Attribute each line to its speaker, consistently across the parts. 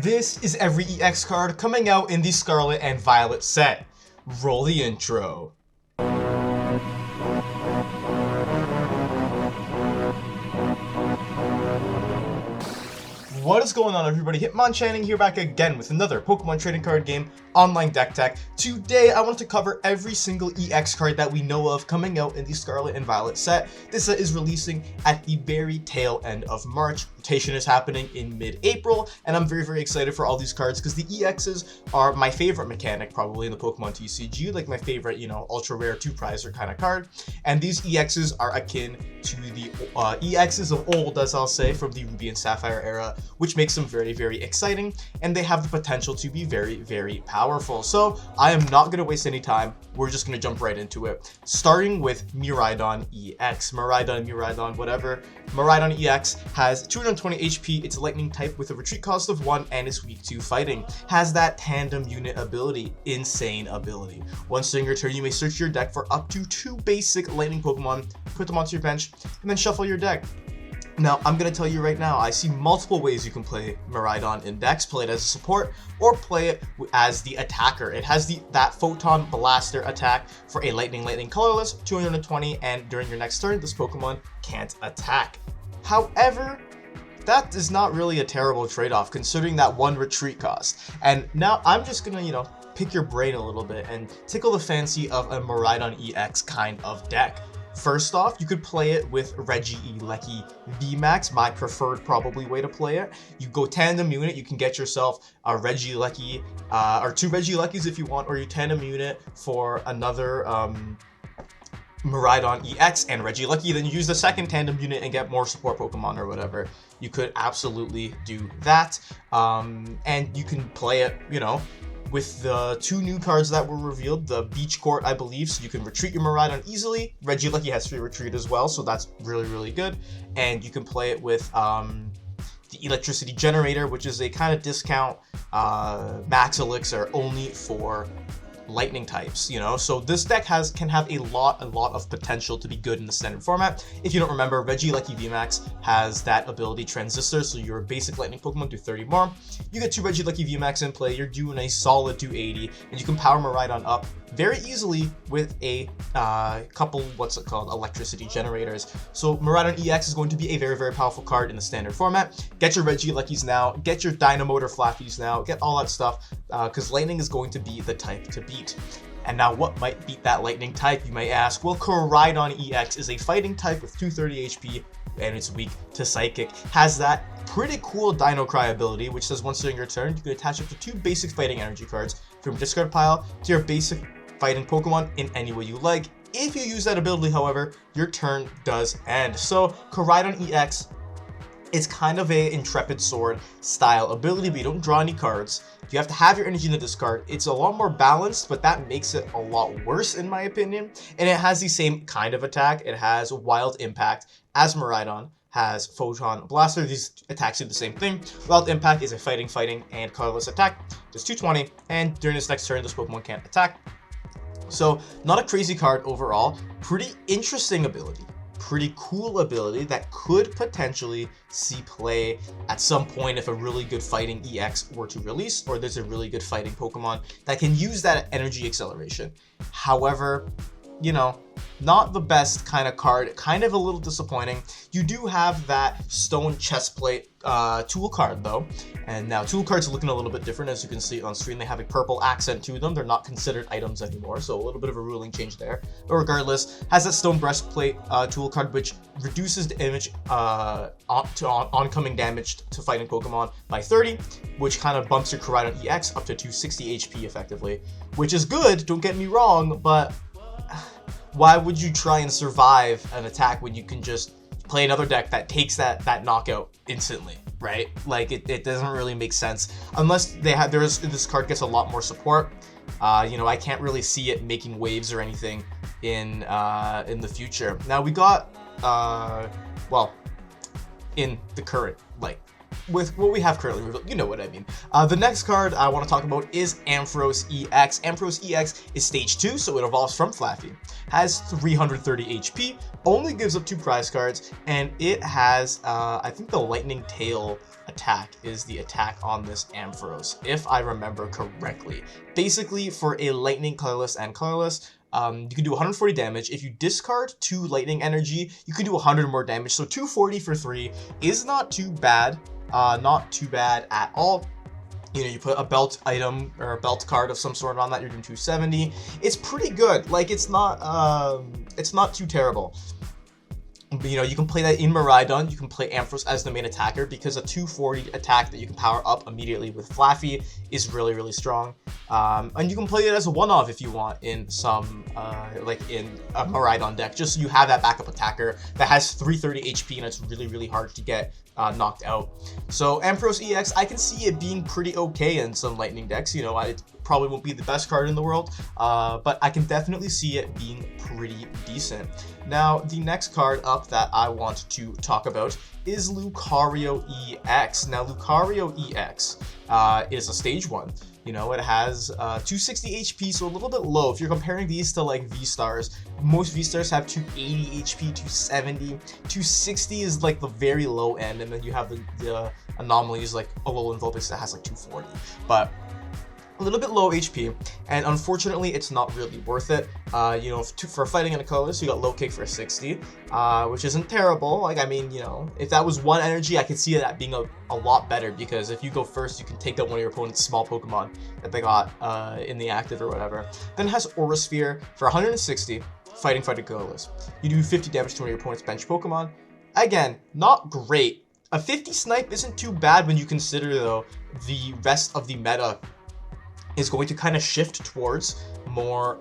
Speaker 1: This is every EX card coming out in the Scarlet and Violet set. Roll the intro. What is going on, everybody? Hitmonchan here, back again with another Pokemon trading card game, online deck tech. Today I want to cover every single EX card that we know of coming out in the Scarlet and Violet set. This set is releasing at the very tail end of March. Rotation is happening in mid-April, and I'm very excited for all these cards because the EXs are my favorite mechanic probably in the Pokemon TCG, like my favorite, ultra rare two prizer kind of card. And these EXs are akin to the EXs of old, as I'll say, from the Ruby and Sapphire era, which makes them very exciting, and they have the potential to be very powerful. So I am not going to waste any time. We're just going to jump right into it, starting with Mirada EX. Mirada, whatever. Mirada EX has 220 HP, it's lightning type with a retreat cost of 1, and it's weak to fighting. Has that tandem unit ability, insane ability. Once during your turn, you may search your deck for up to 2 basic lightning Pokemon, put them onto your bench, and then shuffle your deck. Now, I'm going to tell you right now, I see multiple ways you can play Mirada in decks. Play it as a support, or play it as the attacker. It has that Photon Blaster attack for a Lightning colorless, 220, and during your next turn, this Pokemon can't attack. However, that is not really a terrible trade-off, considering that 1 retreat cost. And now, I'm just going to, pick your brain a little bit and tickle the fancy of a Mirada EX kind of deck. First off, you could play it with Regieleki VMAX, my preferred probably way to play it. You go tandem unit, you can get yourself a Regieleki, or 2 Regielekis if you want, or you tandem unit for another Mirada EX and Regieleki, then you use the second tandem unit and get more support Pokemon or whatever. You could absolutely do that, and you can play it, with the 2 new cards that were revealed, the Beach Court, I believe, so you can retreat your Mirada easily. Regieleki has free retreat as well, so that's really good. And you can play it with the Electricity Generator, which is a kind of discount max elixir only for lightning types, so this deck can have a lot of potential to be good in the standard format. If you don't remember, Regieleki VMAX has that ability Transistor, so your basic lightning Pokemon do 30 more. You get 2 Regieleki VMAX in play, you're doing a solid 280, and you can power Mirada up very easily with a couple, electricity generators. So Mirada EX is going to be a very powerful card in the standard format. Get your Regielekis now, get your Dynamotor Flappies now, get all that stuff, because lightning is going to be the type to beat. And now what might beat that lightning type, you may ask? Well, Koraidon EX is a fighting type with 230 HP, and it's weak to Psychic. Has that pretty cool Dino Cry ability, which says once during your turn, you can attach up to 2 basic fighting energy cards from your discard pile to your basic fighting Pokemon in any way you like. If you use that ability, however, your turn does end. So Koraidon EX is kind of a Intrepid Sword style ability, but you don't draw any cards. You have to have your energy in the discard. It's a lot more balanced, but that makes it a lot worse in my opinion. And it has the same kind of attack. It has Wild Impact as Miraidon has Photon Blaster. These attacks do the same thing. Wild Impact is a fighting, and colorless attack. Does 220, and during this next turn, this Pokemon can't attack. So, not a crazy card overall. Pretty interesting ability. Pretty cool ability that could potentially see play at some point if a really good fighting EX were to release, or there's a really good fighting Pokemon that can use that energy acceleration. However, not the best kind of card, kind of a little disappointing. You do have that Stone Chestplate tool card though, and now tool cards are looking a little bit different. As you can see on screen, they have a purple accent to them. They're not considered items anymore, so a little bit of a ruling change there. But regardless, has that Stone Breastplate tool card, which reduces the damage oncoming damage to fighting Pokemon by 30, which kind of bumps your Koraidon EX up to 260 HP effectively, which is good, don't get me wrong, but why would you try and survive an attack when you can just play another deck that takes that knockout instantly, right? Like, it doesn't really make sense unless this card gets a lot more support. I can't really see it making waves or anything in the future. Now we got in the current with what we have currently revealed, you know what I mean. The next card I want to talk about is Ampharos EX. Ampharos EX is stage 2, so it evolves from Flaffy. Has 330 HP, only gives up 2 prize cards, and it has, I think the Lightning Tail attack is the attack on this Ampharos, if I remember correctly. Basically, for a Lightning colorless and colorless, you can do 140 damage. If you discard 2 lightning energy, you can do 100 more damage. So 240 for 3 is not too bad. Not too bad at all. You know, you put a belt item or a belt card of some sort on that, you're doing 270. It's pretty good. Like, it's not too terrible. You know, you can play that in Miraidon. You can play Ampharos as the main attacker because a 240 attack that you can power up immediately with Flaffy is really, really strong. And you can play it as a one-off if you want in some, like in a Miraidon deck, just so you have that backup attacker that has 330 HP and it's really, really hard to get knocked out. So Ampharos EX, I can see it being pretty okay in some Lightning decks. You know, it probably won't be the best card in the world, but I can definitely see it being pretty decent. Now, the next card up that I want to talk about is Lucario EX. Now, Lucario EX is a stage 1. You know, it has 260 HP, so a little bit low. If you're comparing these to like V-Stars, most V-Stars have 280 HP, 270. 260 is like the very low end, and then you have the anomalies like Alolan Vulpix that has like 240. But a little bit low HP, and unfortunately it's not really worth it. You know, for fighting in a colorless, you got low kick for 60, which isn't terrible. Like, I mean, you know, if that was 1 energy, I could see that being a lot better, because if you go first, you can take out one of your opponent's small Pokemon that they got in the active or whatever. Then it has Aura Sphere for 160, fighting colorless. You do 50 damage to one of your opponent's bench Pokemon. Again, not great. A 50 snipe isn't too bad when you consider, though, the rest of the meta is going to kind of shift towards more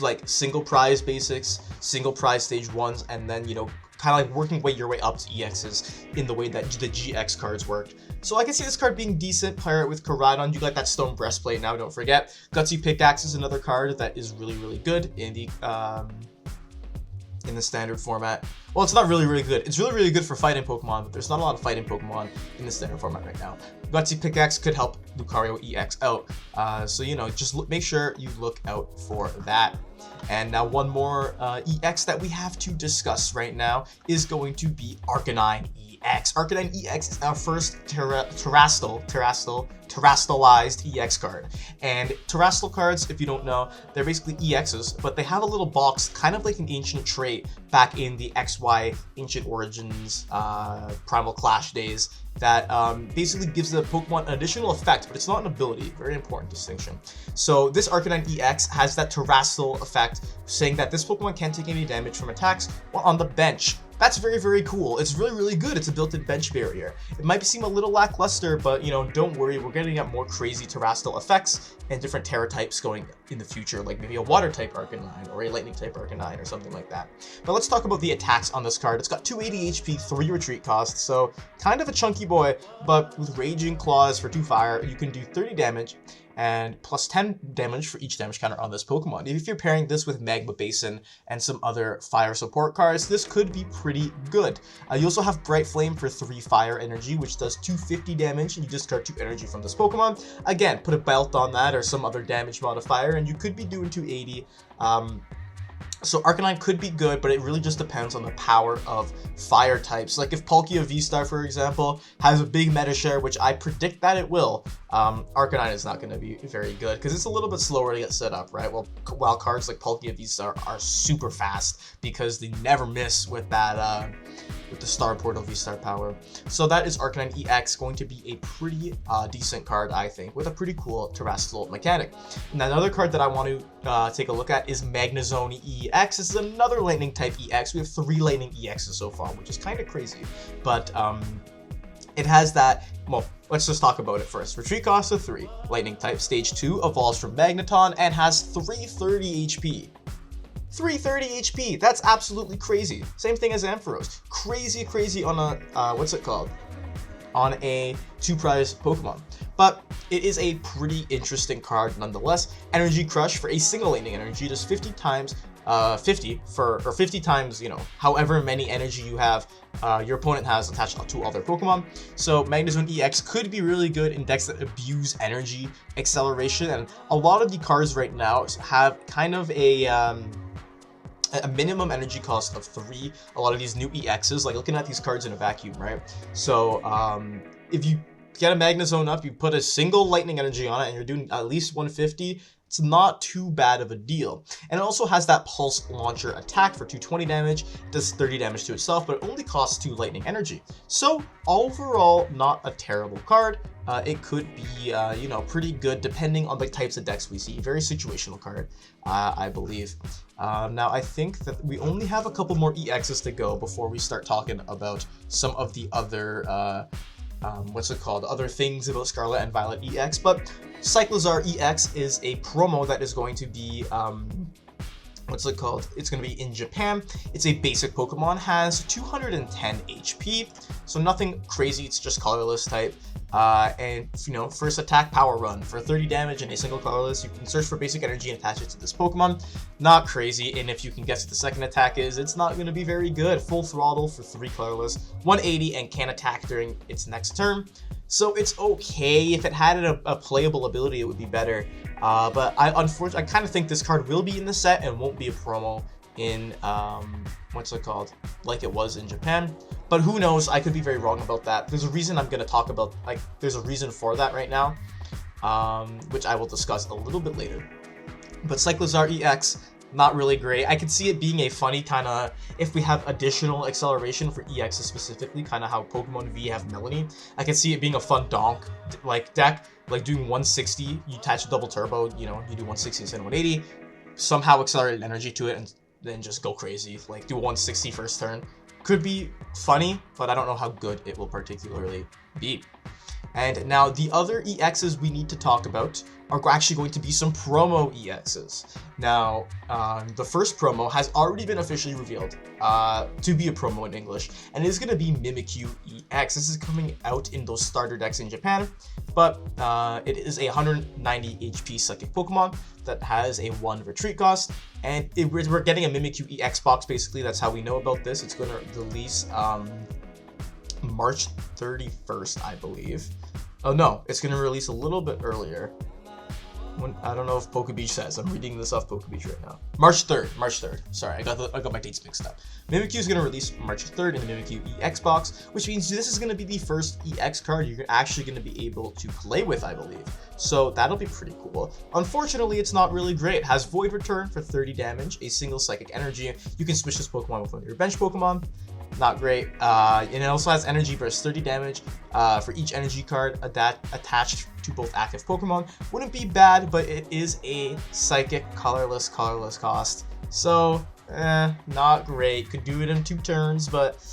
Speaker 1: like single prize basics, single prize stage 1s, and then, you know, kind of like working your way up to EXs in the way that the GX cards worked. So I can see this card being decent. Pair it with Koraidon, you got that Stone Breastplate now, don't forget. Gutsy Pickaxe is another card that is really, really good in the standard format. Well, it's not really, really good. It's really, really good for fighting Pokemon, but there's not a lot of fighting Pokemon in the standard format right now. Gutsy Pickaxe could help Lucario EX out. So, you know, just make sure you look out for that. And now one more EX that we have to discuss right now is going to be Arcanine EX. Arcanine EX is our first terastallized EX card. And terastal cards, if you don't know, they're basically EXs, but they have a little box, kind of like an ancient trait back in the XY Ancient Origins Primal Clash days, that basically gives the Pokemon an additional effect, but it's not an ability. Very important distinction. So this Arcanine EX has that terastal effect, saying that this Pokemon can't take any damage from attacks while on the bench. That's very, very cool. It's really, really good. It's a built-in bench barrier. It might seem a little lackluster, but, you know, don't worry. We're getting at more crazy terrestrial effects and different Terra types going in the future, like maybe a water type Arcanine or a lightning type Arcanine or something like that. But let's talk about the attacks on this card. It's got 280 HP, 3 retreat cost, so kind of a chunky boy, but with Raging Claws for 2 fire, you can do 30 damage and plus 10 damage for each damage counter on this Pokemon. If you're pairing this with Magma Basin and some other fire support cards, this could be pretty good. You also have Bright Flame for 3 fire energy, which does 250 damage, and you discard 2 energy from this Pokemon. Again, put a belt on that or some other damage modifier, and you could be doing 280. So Arcanine could be good, but it really just depends on the power of fire types. Like if Palkia V-Star, for example, has a big meta share, which I predict that it will, Arcanine is not going to be very good because it's a little bit slower to get set up, right? Well, while cards like Palkia V-Star are super fast because they never miss with that, with the Star Portal V-Star power. So that is Arcanine EX, going to be a pretty decent card, I think, with a pretty cool terrestrial mechanic. And another card that I want to take a look at is Magnezone EX. This is another Lightning type EX. We have 3 Lightning EXs so far, which is kind of crazy. But it has that, well, let's just talk about it first. Retreat cost of 3, Lightning type, stage 2, evolves from Magneton, and has 330 HP. 330 HP, that's absolutely crazy. Same thing as Ampharos. Crazy, crazy on a, what's it called? On a 2-prize Pokemon. But it is a pretty interesting card nonetheless. Energy Crush for a single Lightning energy does 50 times 50 for, or 50 times, you know, however many energy you have, your opponent has attached to other Pokemon. So Magnezone EX could be really good in decks that abuse energy acceleration, and a lot of the cards right now have kind of a minimum energy cost of 3. A lot of these new EXs, like looking at these cards in a vacuum, right? So if you get a Magnezone up, you put a single lightning energy on it, and you're doing at least 150, it's not too bad of a deal. And it also has that pulse launcher attack for 220 damage, it does 30 damage to itself, but it only costs 2 lightning energy. So overall, not a terrible card. It could be, you know, pretty good depending on the types of decks we see. Very situational card, I believe. Now, I think that we only have a couple more EXs to go before we start talking about some of the other, other things about Scarlet and Violet EX. But Cyclizar EX is a promo that is going to be, it's going to be in Japan. It's a basic Pokemon, has 210 HP, so nothing crazy, it's just colorless type. And, you know, first attack, Power Run. For 30 damage and a single colorless, you can search for basic energy and attach it to this Pokemon. Not crazy, and if you can guess what the second attack is, it's not going to be very good. Full Throttle for 3 colorless, 180, and can attack during its next turn. So it's okay. If it had a playable ability, it would be better. But I kind of think this card will be in the set and won't be a promo in, like it was in Japan. But who knows, I could be very wrong about that. There's a reason I'm going to talk about, there's a reason for that right now, which I will discuss a little bit later. But Cyclizar EX, not really great. I could see it being a funny kind of, if we have additional acceleration for EXs specifically, kind of how Pokemon V have Melanie. I could see it being a fun donk, deck, doing 160, you attach double turbo, you know, you do 160 instead of 180, somehow accelerate energy to it, and then just go crazy, do 160 first turn. Could be funny, but I don't know how good it will particularly be. And now the other EXs we need to talk about are actually going to be some promo EXs. Now, the first promo has already been officially revealed to be a promo in English, and it is going to be Mimikyu EX. This is coming out in those starter decks in Japan, but it is a 190 HP psychic Pokemon that has a 1 retreat cost, and we're getting a Mimikyu EX box, basically. That's how we know about this. It's going to release March 31st, I believe. Oh no, it's going to release a little bit earlier. I don't know if PokeBeach says. I'm reading this off PokeBeach right now. March 3rd. Sorry, I got my dates mixed up. Mimikyu is going to release March 3rd in the Mimikyu EX box, which means this is going to be the first EX card you're actually going to be able to play with, I believe. So that'll be pretty cool. Unfortunately, it's not really great. It has Void Return for 30 damage, a single psychic energy. You can switch this Pokemon with one of your bench Pokemon. Not great. And it also has Energy Burst, 30 damage for each energy card attached to both active Pokemon. Wouldn't be bad, but it is a psychic colorless cost. So, not great. Could do it in 2 turns, but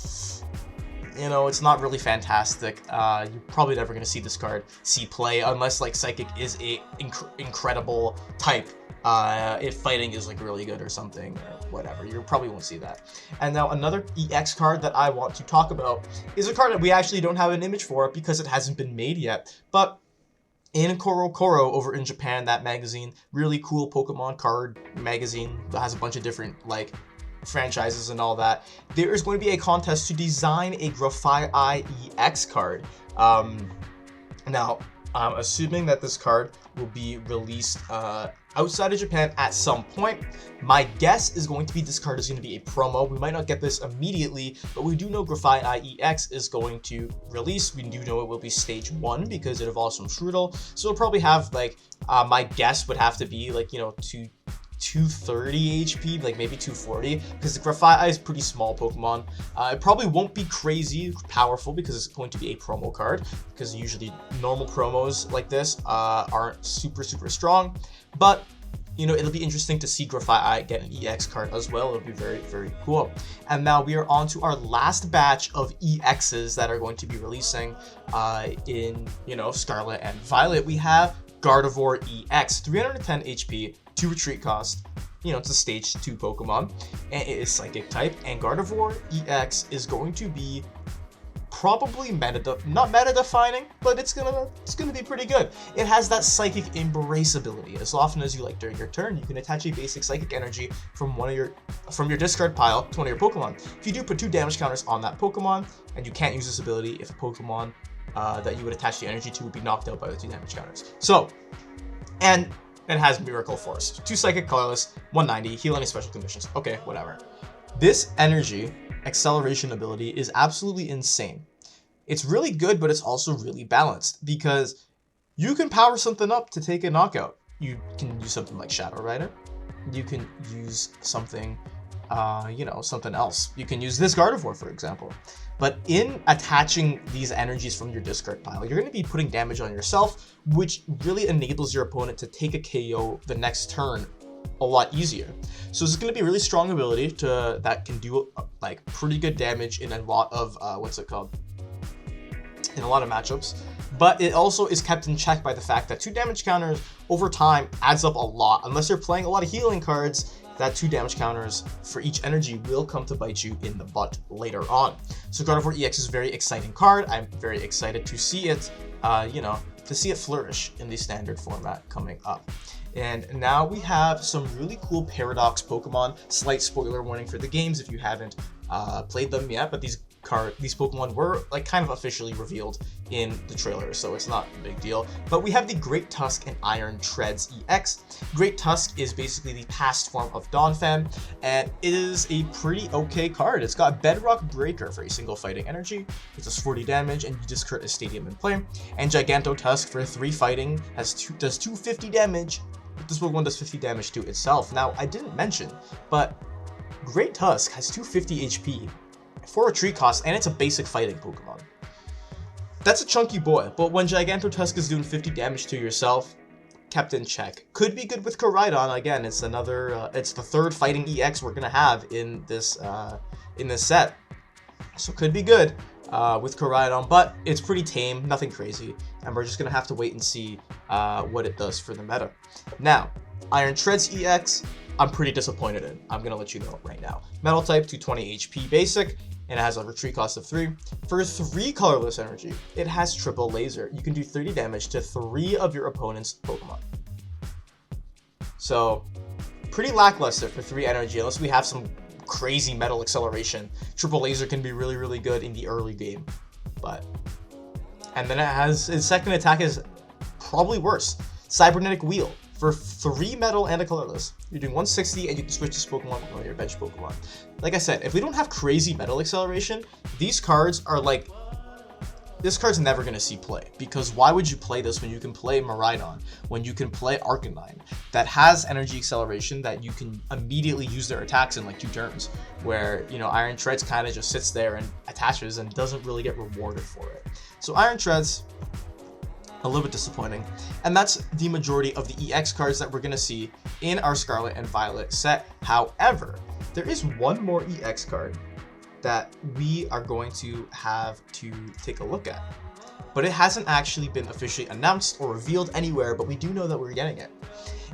Speaker 1: you know, it's not really fantastic. You're probably never going to see this card see play unless Psychic is a incredible type. If fighting is really good or something or whatever, you probably won't see that. And now another EX card that I want to talk about is a card that we actually don't have an image for because it hasn't been made yet. But in Koro over in Japan, that magazine, really cool Pokemon card magazine that has a bunch of different franchises and all that, there is going to be a contest to design a Graphite EX card. Now, I'm assuming that this card will be released outside of Japan at some point. My guess is going to be this card is going to be a promo. We might not get this immediately, but we do know Graphite EX is going to release. We do know it will be stage 1 because it evolves from Strudel. So it'll probably have my guess would have to be 230 HP, maybe 240, because the Graphite is a pretty small Pokemon. It probably won't be crazy powerful because it's going to be a promo card, because usually normal promos like this aren't super strong, but it'll be interesting to see Graphite get an EX card as well. It'll be very, very cool. And now we are on to our last batch of EXs that are going to be releasing in, Scarlet and Violet. We have Gardevoir EX, 310 HP, 2 retreat cost. It's a stage 2 Pokemon, and it is psychic type, and Gardevoir EX is going to be probably not meta defining, but it's gonna be pretty good. It has that Psychic Embrace ability. As often as you like during your turn, you can attach a basic Psychic Energy from your discard pile to one of your Pokemon. If you do, put 2 damage counters on that Pokemon, and you can't use this ability if a Pokemon that you would attach the energy to would be knocked out by the 2 damage counters. So, and it has Miracle Force. 2 Psychic Colorless, 190, heal any special conditions. Okay, whatever. This energy acceleration ability is absolutely insane. It's really good, but it's also really balanced because you can power something up to take a knockout. You can use something like Shadow Rider. You can use something, something else. You can use this Gardevoir, for example. But in attaching these energies from your discard pile, you're going to be putting damage on yourself, which really enables your opponent to take a KO the next turn a lot easier. So it's going to be a really strong ability that can do like pretty good damage in a lot of in a lot of matchups. But it also is kept in check by the fact that 2 damage counters over time adds up a lot. Unless you're playing a lot of healing cards, that 2 damage counters for each energy will come to bite you in the butt later on. So Gardevoir EX is a very exciting card. I'm very excited to see it, to see it flourish in the standard format coming up. And now we have some really cool Paradox Pokemon. Slight spoiler warning for the games if you haven't played them yet, but these Pokemon were like kind of officially revealed in the trailer, so it's not a big deal. But we have the Great Tusk and Iron Treads EX. Great Tusk is basically the past form of Donphan, and it is a pretty okay card. It's got Bedrock Breaker for a single fighting energy. It does 40 damage, and you discard a Stadium in play. And Giganto Tusk for 3 fighting does 250 damage. But this Pokemon does 50 damage to itself. Now, I didn't mention, but Great Tusk has 250 HP. For retreat cost, and it's a basic fighting Pokemon. That's a chunky boy, but when Giganto Tusk is doing 50 damage to yourself, kept in check. Could be good with Koraidon. Again, it's another, it's the 3rd fighting EX we're gonna have in this set, so could be good with Koraidon, but it's pretty tame, nothing crazy, and we're just gonna have to wait and see what it does for the meta. Now, Iron Treads EX, I'm pretty disappointed in. I'm gonna let you know right now. Metal type, 220 HP basic, and it has a retreat cost of 3. For 3 colorless energy, it has triple laser. You can do 30 damage to 3 of your opponent's Pokemon. So, pretty lackluster for 3 energy, unless we have some crazy metal acceleration. Triple laser can be really, really good in the early game. And then it has, its second attack is probably worse. Cybernetic Wheel. For 3 metal and a colorless, you're doing 160 and you can switch this Pokemon or your bench Pokemon. Like I said, if we don't have crazy metal acceleration, these cards are like, this card's never going to see play. Because why would you play this when you can play Miraidon, when you can play Arcanine, that has energy acceleration that you can immediately use their attacks in like 2 turns, where, Iron Treads kind of just sits there and attaches and doesn't really get rewarded for it. So Iron Treads, a little bit disappointing, and that's the majority of the EX cards that we're going to see in our Scarlet and Violet set. However, there is one more EX card that we are going to have to take a look at, but it hasn't actually been officially announced or revealed anywhere, but we do know that we're getting it.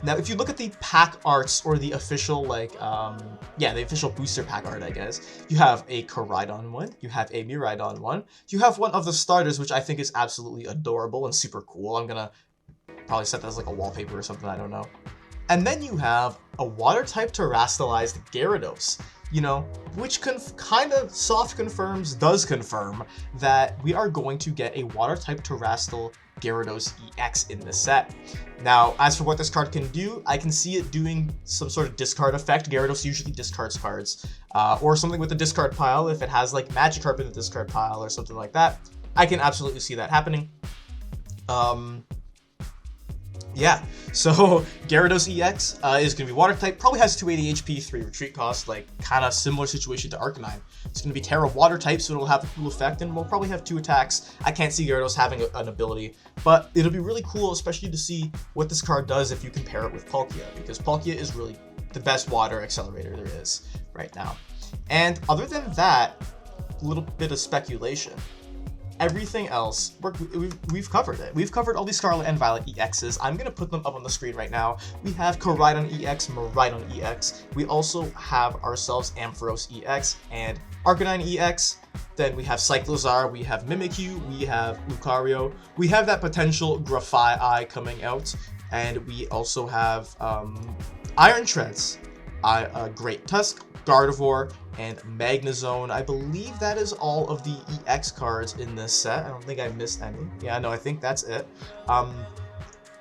Speaker 1: Now, if you look at the pack arts or the official, the official booster pack art, I guess, you have a Koraidon one, you have a Miraidon one, you have one of the starters, which I think is absolutely adorable and super cool. I'm gonna probably set that as like a wallpaper or something, I don't know. And then you have a water-type terastallized Gyarados, which kind of does confirm that we are going to get a water-type terrestrial Gyarados EX in this set. Now, as for what this card can do, I can see it doing some sort of discard effect. Gyarados usually discards cards, or something with the discard pile. If it has like Magikarp in the discard pile or something like that, I can absolutely see that happening. Yeah, so Gyarados EX is going to be water type, probably has 280 HP, 3 retreat cost, like kind of similar situation to Arcanine. It's going to be Terra water type, so it'll have a cool effect, and we'll probably have 2 attacks. I can't see Gyarados having an ability, but it'll be really cool, especially to see what this card does if you compare it with Palkia, because Palkia is really the best water accelerator there is right now. And other than that, a little bit of speculation. everything else, we've covered it. We've covered all these Scarlet and Violet EXs. I'm going to put them up on the screen right now. We have Koraidon EX, Miraidon EX. We also have ourselves Ampharos EX and Arcanine EX. Then we have Cyclozar, we have Mimikyu, we have Lucario. We have that potential Graphite coming out. And we also have Iron Treads, Great Tusk, Gardevoir, and Magnezone. I believe that is all of the EX cards in this set. I don't think I missed any. Yeah, no, I think that's it.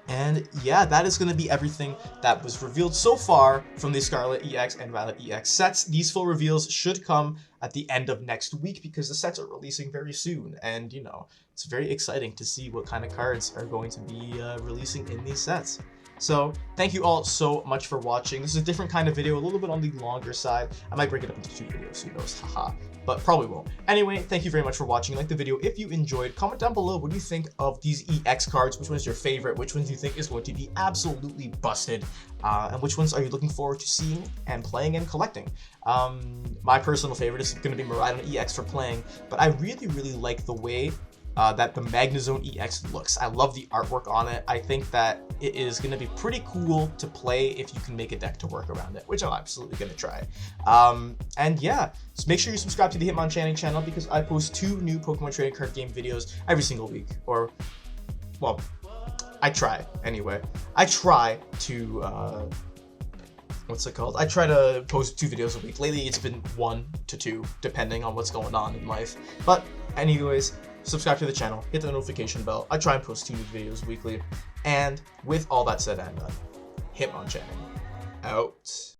Speaker 1: And yeah, that is going to be everything that was revealed so far from the Scarlet EX and Violet EX sets. These full reveals should come at the end of next week because the sets are releasing very soon. And, you know, it's very exciting to see what kind of cards are going to be releasing in these sets. So thank you all so much for watching. This is a different kind of video, a little bit on the longer side. I might break it up into 2 videos, who knows, haha, but probably won't. Anyway, thank you very much for watching. Like the video if you enjoyed. Comment down below what do you think of these EX cards, which one's your favorite, which ones do you think is going to be absolutely busted, and which ones are you looking forward to seeing and playing and collecting. My personal favorite is going to be Mirada EX for playing, but I really like the way that the Magnezone EX looks. I love the artwork on it. I think that it is going to be pretty cool to play if you can make a deck to work around it, which I'm absolutely going to try. And yeah, so make sure you subscribe to the Hitmonchan channel because I post 2 new Pokemon trading card game videos every single week. Or, well, I try anyway. I try to, what's it called? I try to post 2 videos a week. Lately, it's been 1 to 2, depending on what's going on in life. But anyways, subscribe to the channel, hit the notification bell. I try and post 2 new videos weekly. And with all that said and done, Hitmonchan out.